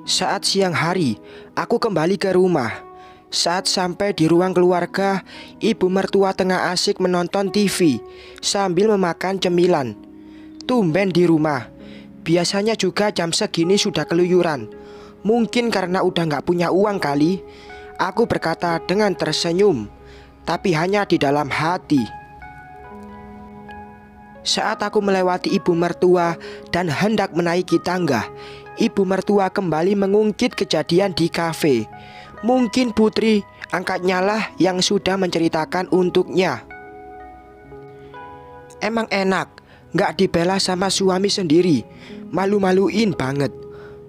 Saat siang hari, aku kembali ke rumah. Saat sampai di ruang keluarga, ibu mertua tengah asik menonton TV sambil memakan cemilan. Tumben di rumah. Biasanya juga jam segini sudah keluyuran. Mungkin karena udah gak punya uang kali. Aku berkata dengan tersenyum, tapi hanya di dalam hati. Saat aku melewati ibu mertua dan hendak menaiki tangga, ibu mertua kembali mengungkit kejadian di kafe. Mungkin Putri angkatnya lah yang sudah menceritakan untuknya. Emang enak, gak dibela sama suami sendiri. Malu-maluin banget.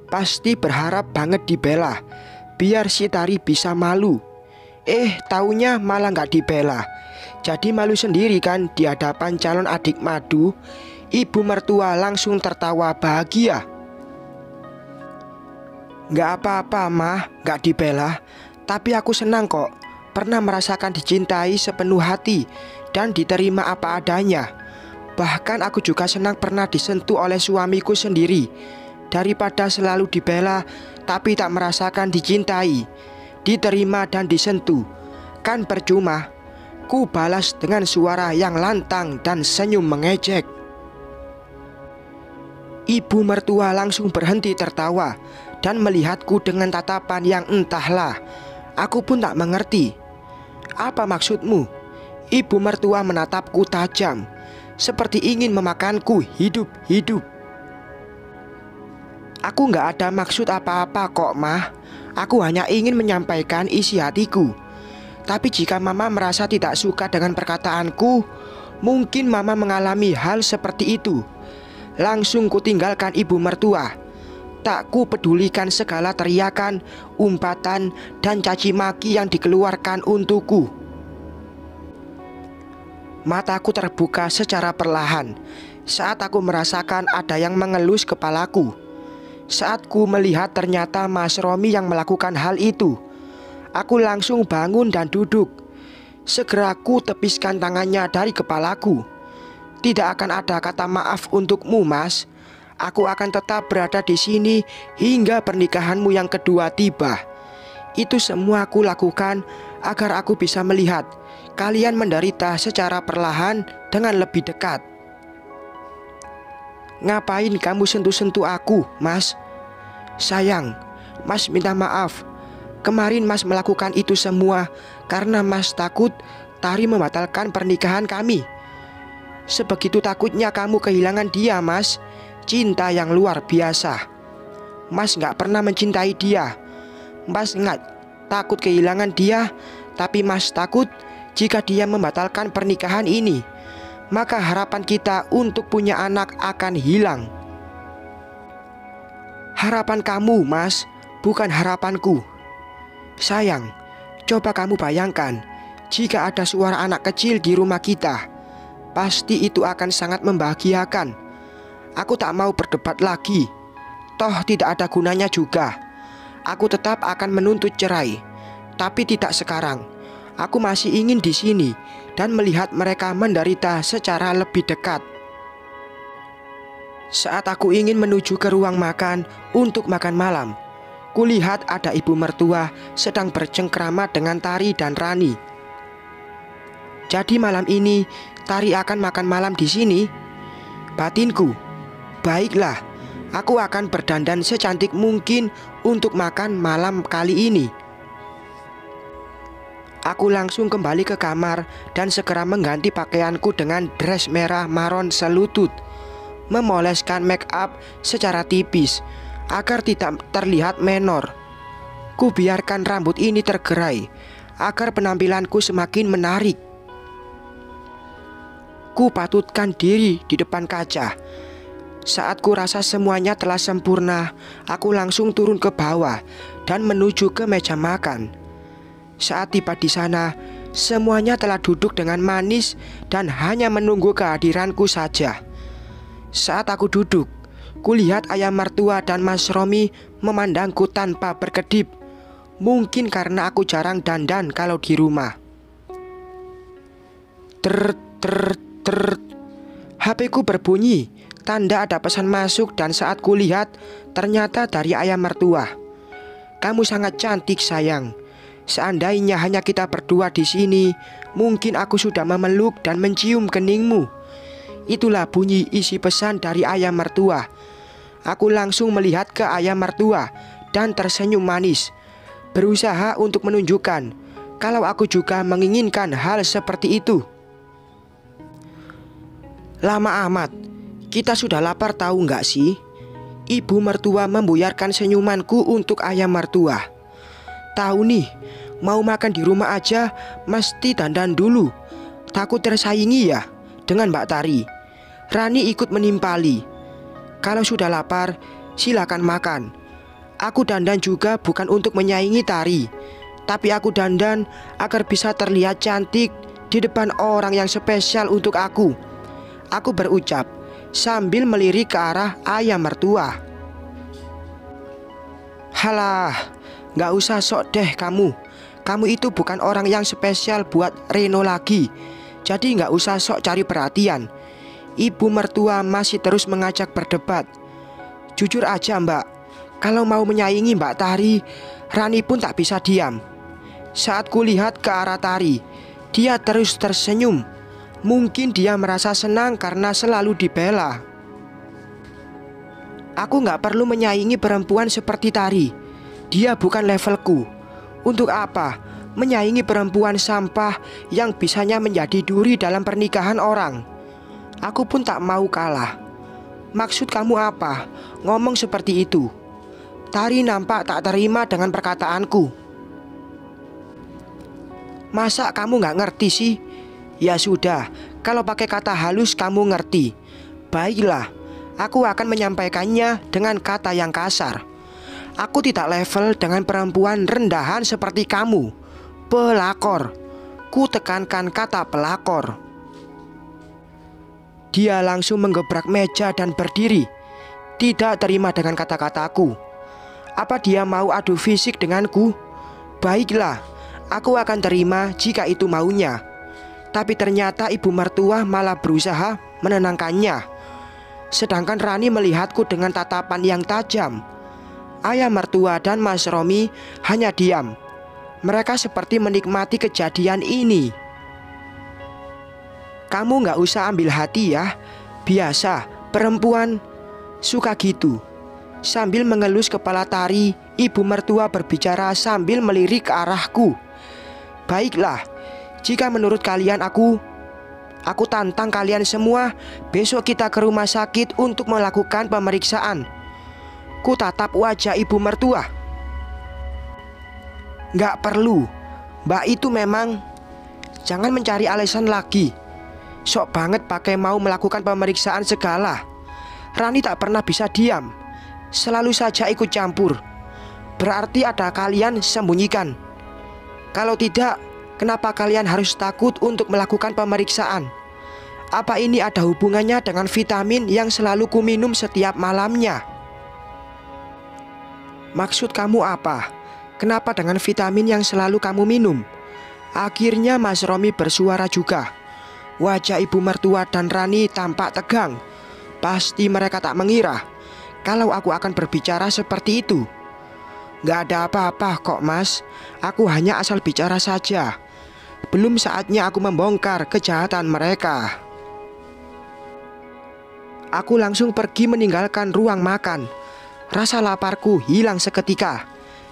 Pasti berharap banget dibela, biar si Tari bisa malu. Taunya malah gak dibela. Jadi malu sendiri kan di hadapan calon adik madu. Ibu mertua langsung tertawa bahagia. Gak apa-apa mah, gak dibela. Tapi aku senang kok. Pernah merasakan dicintai sepenuh hati dan diterima apa adanya. Bahkan aku juga senang pernah disentuh oleh suamiku sendiri. Daripada selalu dibela tapi tak merasakan dicintai, diterima dan disentuh. Kan percuma. Ku balas dengan suara yang lantang dan senyum mengejek. Ibu mertua langsung berhenti tertawa dan melihatku dengan tatapan yang entahlah. Aku pun tak mengerti. Apa maksudmu? Ibu mertua menatapku tajam, seperti ingin memakanku hidup-hidup. Aku gak ada maksud apa-apa kok mah. Aku hanya ingin menyampaikan isi hatiku. Tapi jika mama merasa tidak suka dengan perkataanku, mungkin mama mengalami hal seperti itu. Langsung ku tinggalkan ibu mertua. Tak ku pedulikan segala teriakan, umpatan, dan caci maki yang dikeluarkan untukku. Mataku terbuka secara perlahan saat aku merasakan ada yang mengelus kepalaku. Saat ku melihat ternyata Mas Romi yang melakukan hal itu, aku langsung bangun dan duduk. Segera ku tepiskan tangannya dari kepalaku. Tidak akan ada kata maaf untukmu, Mas. Aku akan tetap berada di sini hingga pernikahanmu yang kedua tiba. Itu semua aku lakukan agar aku bisa melihat kalian menderita secara perlahan dengan lebih dekat. Ngapain kamu sentuh-sentuh aku, Mas? Sayang, Mas minta maaf. Kemarin Mas melakukan itu semua karena Mas takut Tari membatalkan pernikahan kami. Sebegitu takutnya kamu kehilangan dia, Mas. Cinta yang luar biasa. Mas gak pernah mencintai dia. Mas gak takut kehilangan dia, tapi Mas takut jika dia membatalkan pernikahan ini, maka harapan kita untuk punya anak akan hilang. Harapan kamu, Mas, bukan harapanku. Sayang, coba kamu bayangkan, jika ada suara anak kecil di rumah kita, pasti itu akan sangat membahagiakan. Aku tak mau berdebat lagi. Toh tidak ada gunanya juga. Aku tetap akan menuntut cerai, tapi tidak sekarang. Aku masih ingin di sini dan melihat mereka menderita secara lebih dekat. Saat aku ingin menuju ke ruang makan untuk makan malam, kulihat ada ibu mertua sedang bercengkrama dengan Tari dan Rani. Jadi malam ini Tari akan makan malam di sini? Batinku, baiklah, aku akan berdandan secantik mungkin untuk makan malam kali ini. Aku langsung kembali ke kamar dan segera mengganti pakaianku dengan dress merah maron selutut, memoleskan make up secara tipis agar tidak terlihat menor. Ku biarkan rambut ini tergerai agar penampilanku semakin menarik. Ku patutkan diri di depan kaca. Saat ku rasa semuanya telah sempurna, aku langsung turun ke bawah dan menuju ke meja makan. Saat tiba di sana, semuanya telah duduk dengan manis dan hanya menunggu kehadiranku saja. Saat aku duduk, kulihat ayah mertua dan Mas Romi memandangku tanpa berkedip. Mungkin karena aku jarang dandan kalau di rumah. HP ku berbunyi, tanda ada pesan masuk, dan saat kulihat ternyata dari ayah mertua. Kamu sangat cantik sayang. Seandainya hanya kita berdua di sini, mungkin aku sudah memeluk dan mencium keningmu. Itulah bunyi isi pesan dari ayah mertua. Aku langsung melihat ke ayah mertua dan tersenyum manis, berusaha untuk menunjukkan kalau aku juga menginginkan hal seperti itu. Lama amat, kita sudah lapar tahu nggak sih? Ibu mertua membuyarkan senyumanku untuk ayah mertua. Tahu nih, mau makan di rumah aja mesti dandan dulu. Takut tersaingi ya dengan Mbak Tari. Rani ikut menimpali. Kalau sudah lapar, silakan makan. Aku dandan juga bukan untuk menyaingi Tari, tapi aku dandan agar bisa terlihat cantik di depan orang yang spesial untuk aku. Aku berucap sambil melirik ke arah ayah mertua. Halah, gak usah sok deh kamu. Kamu itu bukan orang yang spesial buat Reno lagi. Jadi gak usah sok cari perhatian. Ibu mertua masih terus mengajak berdebat. Jujur aja mbak, kalau mau menyaingi Mbak Tari, Rani pun tak bisa diam. Saat kulihat ke arah Tari, dia terus tersenyum. Mungkin dia merasa senang karena selalu dibela. Aku gak perlu menyaingi perempuan seperti Tari. Dia bukan levelku. Untuk apa menyaingi perempuan sampah yang bisanya menjadi duri dalam pernikahan orang? Aku pun tak mau kalah. Maksud kamu apa ngomong seperti itu? Tari nampak tak terima dengan perkataanku. Masa kamu gak ngerti sih? Ya sudah, kalau pakai kata halus kamu ngerti. Baiklah, aku akan menyampaikannya dengan kata yang kasar. Aku tidak level dengan perempuan rendahan seperti kamu. Pelakor. Ku tekankan kata pelakor. Dia langsung menggebrak meja dan berdiri. Tidak terima dengan kata-kataku. Apa dia mau adu fisik denganku? Baiklah, aku akan terima jika itu maunya. Tapi ternyata ibu mertua malah berusaha menenangkannya. Sedangkan Rani melihatku dengan tatapan yang tajam. Ayah mertua dan Mas Romi hanya diam. Mereka seperti menikmati kejadian ini. Kamu gak usah ambil hati ya. Biasa, perempuan suka gitu. Sambil mengelus kepala Tari, ibu mertua berbicara sambil melirik ke arahku. Baiklah, jika menurut kalian aku tantang kalian semua. Besok kita ke rumah sakit untuk melakukan pemeriksaan. Ku tatap wajah ibu mertua. Gak perlu, mbak itu memang. Jangan mencari alasan lagi. Sok banget pakai mau melakukan pemeriksaan segala. Rani tak pernah bisa diam, selalu saja ikut campur. Berarti ada kalian sembunyikan. Kalau tidak, kenapa kalian harus takut untuk melakukan pemeriksaan? Apa ini ada hubungannya dengan vitamin yang selalu ku minum setiap malamnya? Maksud kamu apa? Kenapa dengan vitamin yang selalu kamu minum? Akhirnya Mas Romi bersuara juga. Wajah ibu mertua dan Rani tampak tegang. Pasti mereka tak mengira kalau aku akan berbicara seperti itu. Gak ada apa-apa kok mas. Aku hanya asal bicara saja. Belum saatnya aku membongkar kejahatan mereka. Aku langsung pergi meninggalkan ruang makan. Rasa laparku hilang seketika.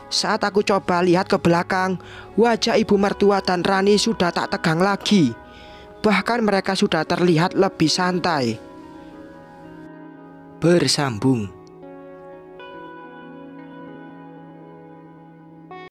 Saat aku coba lihat ke belakang, wajah ibu mertua dan Rani sudah tak tegang lagi. Bahkan mereka sudah terlihat lebih santai. Bersambung.